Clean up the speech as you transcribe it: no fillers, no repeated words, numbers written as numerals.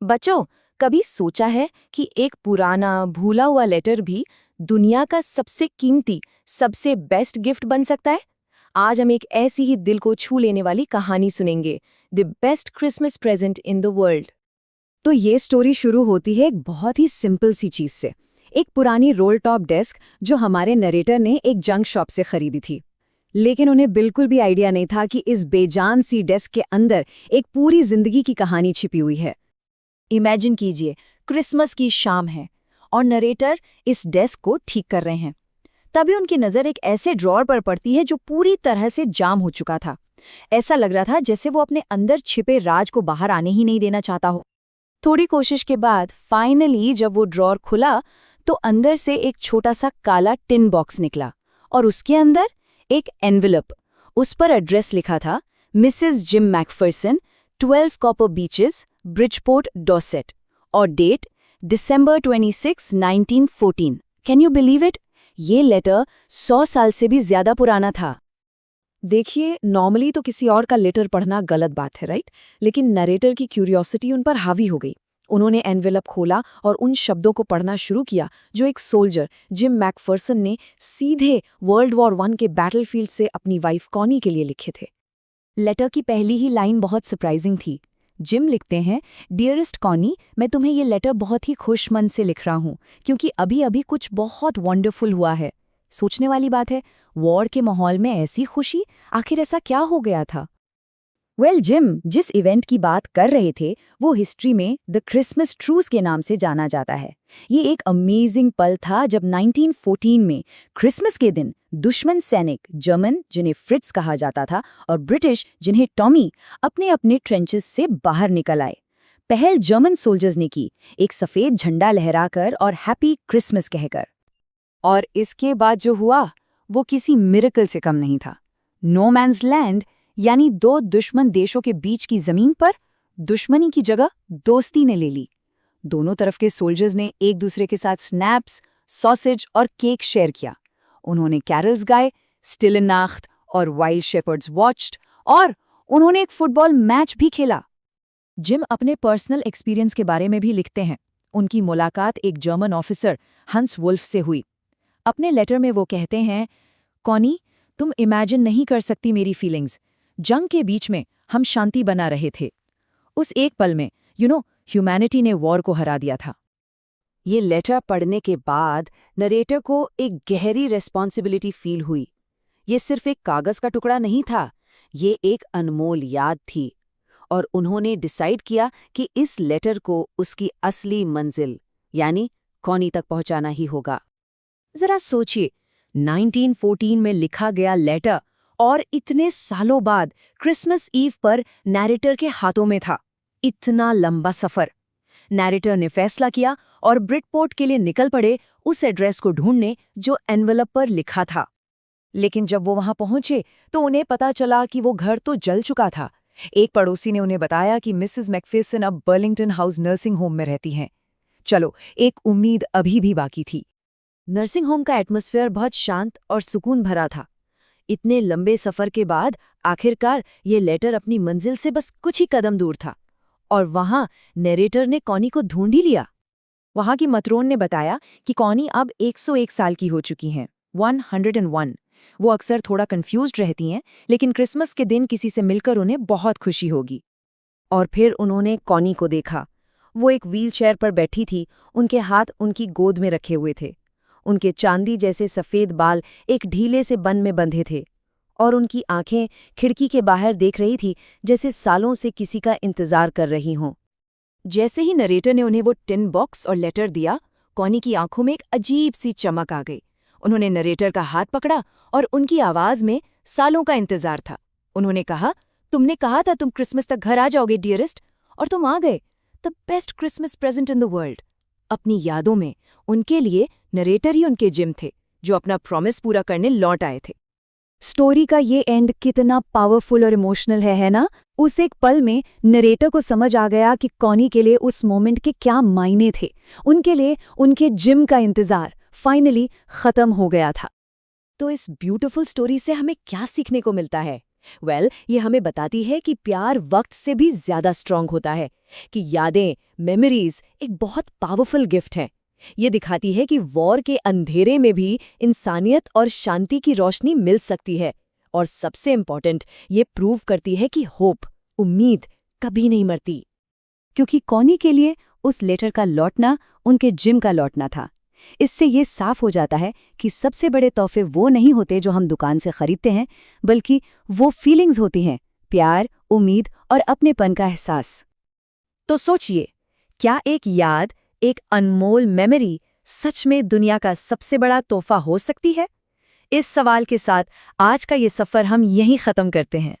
बच्चों, कभी सोचा है कि एक पुराना भूला हुआ लेटर भी दुनिया का सबसे कीमती, सबसे बेस्ट गिफ्ट बन सकता है? आज हम एक ऐसी ही दिल को छू लेने वाली कहानी सुनेंगे, the best Christmas present in the world. तो ये स्टोरी शुरू होती है एक बहुत ही सिंपल सी चीज से। एक पुरानी रोल टॉप डेस्क जो हमारे नरेटर ने एक जंक शॉप से खरीदी थी। लेकिन उन्हें बिल्कुल भी आइडिया नहीं था कि इस बेजान सी डेस्क के अंदर एक पूरी जिंदगी की कहानी छिपी हुई है। इमेजिन कीजिए, क्रिसमस की शाम है और नरेटर इस डेस्क को ठीक कर रहे हैं। तभी उनकी नज़र एक ऐसे ड्रॉअर पर पड़ती है जो पूरी तरह से जाम हो चुका था। ऐसा लग रहा था जैसे वो अपने अंदर छिपे राज को बाहर आने ही नहीं देना चाहता हो। थोड़ी कोशिश के बाद फाइनली जब वो ड्रॉअर खुला तो अंदर से एक छोटा सा काला टिन बॉक्स निकला और उसके अंदर एक एनवेलप। उस पर एड्रेस लिखा था, Mrs Jim McPherson, 12 Copper Beeches, Bridgeport, Dorset, और डेट दिसंबर 26, 1914। Can you believe it? ये लेटर 100 साल से भी ज्यादा पुराना था। देखिए, नॉर्मली तो किसी और का लेटर पढ़ना गलत बात है, राइट? लेकिन नरेटर की क्यूरियोसिटी उन पर हावी हो गई। उन्होंने एनवेलप खोला और उन शब्दों को पढ़ना शुरू किया जो एक सोल्जर जिम मैकफर्सन ने सीधे वर्ल्ड वॉर 1 के बैटलफील्ड से अपनी वाइफ कॉनी के लिए लिखे थे। लेटर की पहली ही लाइन बहुत सरप्राइजिंग थी। जिम लिखते हैं, डियरेस्ट कॉनी, मैं तुम्हें ये लेटर बहुत ही खुश मन से लिख रहा हूँ क्योंकि अभी अभी कुछ बहुत वंडरफुल हुआ है। सोचने वाली बात है, वॉर के माहौल में ऐसी खुशी, आखिर ऐसा क्या हो गया था? जिम जिस इवेंट की बात कर रहे थे वो हिस्ट्री में द क्रिसमस ट्रूस के नाम से जाना जाता है। ये एक अमेजिंग पल था जब 1914 में क्रिसमस के दिन दुश्मन सैनिक, जर्मन जिन्हें फ्रिट्स कहा जाता था और ब्रिटिश जिन्हें टॉमी, अपने अपने ट्रेंचेस से बाहर निकल आए। पहल जर्मन सोल्जर्स ने की, एक सफ़ेद झंडा लहराकर और हैप्पी क्रिसमस कहकर। और इसके बाद जो हुआ वो किसी मिरेकल से कम नहीं था। नो मैन्स लैंड, यानी दो दुश्मन देशों के बीच की जमीन पर दुश्मनी की जगह दोस्ती ने ले ली। दोनों तरफ के सोल्जर्स ने एक दूसरे के साथ स्नैप्स, सॉसेज और केक शेयर किया। उन्होंने कैरल्स गाए, स्टिल नाख्त और वाइल्ड शेपर्ड्स वॉच्ड, और उन्होंने एक फुटबॉल मैच भी खेला। जिम अपने पर्सनल एक्सपीरियंस के बारे में भी लिखते हैं। उनकी मुलाकात एक जर्मन ऑफिसर हंस वुल्फ से हुई। अपने लेटर में वो कहते हैं, कॉनी, तुम इमेजिन नहीं कर सकती मेरी फीलिंग्स। जंग के बीच में हम शांति बना रहे थे। उस एक पल में ह्यूमैनिटी ने वॉर को हरा दिया था। ये लेटर पढ़ने के बाद नरेटर को एक गहरी रिस्पॉन्सिबिलिटी फील हुई। ये सिर्फ एक कागज का टुकड़ा नहीं था, ये एक अनमोल याद थी। और उन्होंने डिसाइड किया कि इस लेटर को उसकी असली मंजिल यानी कॉनी तक पहुंचाना ही होगा। जरा सोचिए, 1914 में लिखा गया लेटर और इतने सालों बाद क्रिसमस ईव पर नैरेटर के हाथों में था। इतना लंबा सफर। नैरेटर ने फैसला किया और ब्रिटपोर्ट के लिए निकल पड़े उस एड्रेस को ढूंढने जो एनवेलप पर लिखा था। लेकिन जब वो वहां पहुंचे तो उन्हें पता चला कि वो घर तो जल चुका था। एक पड़ोसी ने उन्हें बताया कि मिसेस मैकफिसन अब बर्लिंगटन हाउस नर्सिंग होम में रहती हैं। चलो, एक उम्मीद अभी भी बाकी थी। नर्सिंग होम का एटमॉस्फेयर बहुत शांत और सुकून भरा था। इतने लंबे सफर के बाद आखिरकार ये लेटर अपनी मंजिल से बस कुछ ही कदम दूर था और वहां नरेटर ने कॉनी को ढूंढ ही लिया। वहां की मत्रोन ने बताया कि कॉनी अब 101 साल की हो चुकी हैं, 101। वो अक्सर थोड़ा कंफ्यूज्ड रहती हैं, लेकिन क्रिसमस के दिन किसी से मिलकर उन्हें बहुत खुशी होगी। और फिर उन्होंने कॉनी को देखा। वो एक व्हीलचेयर पर बैठी थी, उनके हाथ उनकी गोद में रखे हुए थे। उनके चांदी जैसे सफ़ेद बाल एक ढीले से बन में बंधे थे और उनकी आंखें खिड़की के बाहर देख रही थी, जैसे सालों से किसी का इंतजार कर रही हों। जैसे ही नरेटर ने उन्हें वो टिन बॉक्स और लेटर दिया, कॉनी की आंखों में एक अजीब सी चमक आ गई। उन्होंने नरेटर का हाथ पकड़ा और उनकी आवाज़ में सालों का इंतजार था। उन्होंने कहा, तुमने कहा था तुम क्रिसमस तक घर आ जाओगे डियरेस्ट, और तुम आ गए। The best Christmas present in the world. अपनी यादों में उनके लिए नरेटर ही उनके जिम थे, जो अपना प्रॉमिस पूरा करने लौट आए थे। स्टोरी का ये एंड कितना पावरफुल और इमोशनल है ना? उस एक पल में नरेटर को समझ आ गया कि कॉनी के लिए उस मोमेंट के क्या मायने थे। उनके लिए उनके जिम का इंतजार फाइनली खत्म हो गया था। तो इस ब्यूटीफुल स्टोरी से हमें क्या सीखने को मिलता है? ये हमें बताती है कि प्यार वक्त से भी ज्यादा स्ट्रांग होता है, कि यादें, मेमोरीज एक बहुत पावरफुल गिफ्ट हैं। ये दिखाती है कि वॉर के अंधेरे में भी इंसानियत और शांति की रोशनी मिल सकती है। और सबसे इम्पोर्टेंट, ये प्रूव करती है कि होप, उम्मीद कभी नहीं मरती। क्योंकि कॉनी के लिए उस लेटर का लौटना उनके जिम का लौटना था। इससे ये साफ हो जाता है कि सबसे बड़े तोहफे वो नहीं होते जो हम दुकान से खरीदते हैं, बल्कि वो फीलिंग्स होती हैं, प्यार, उम्मीद और अपनेपन का एहसास। तो सोचिए, क्या एक याद, एक अनमोल मेमोरी सच में दुनिया का सबसे बड़ा तोहफा हो सकती है? इस सवाल के साथ आज का ये सफ़र हम यहीं ख़त्म करते हैं।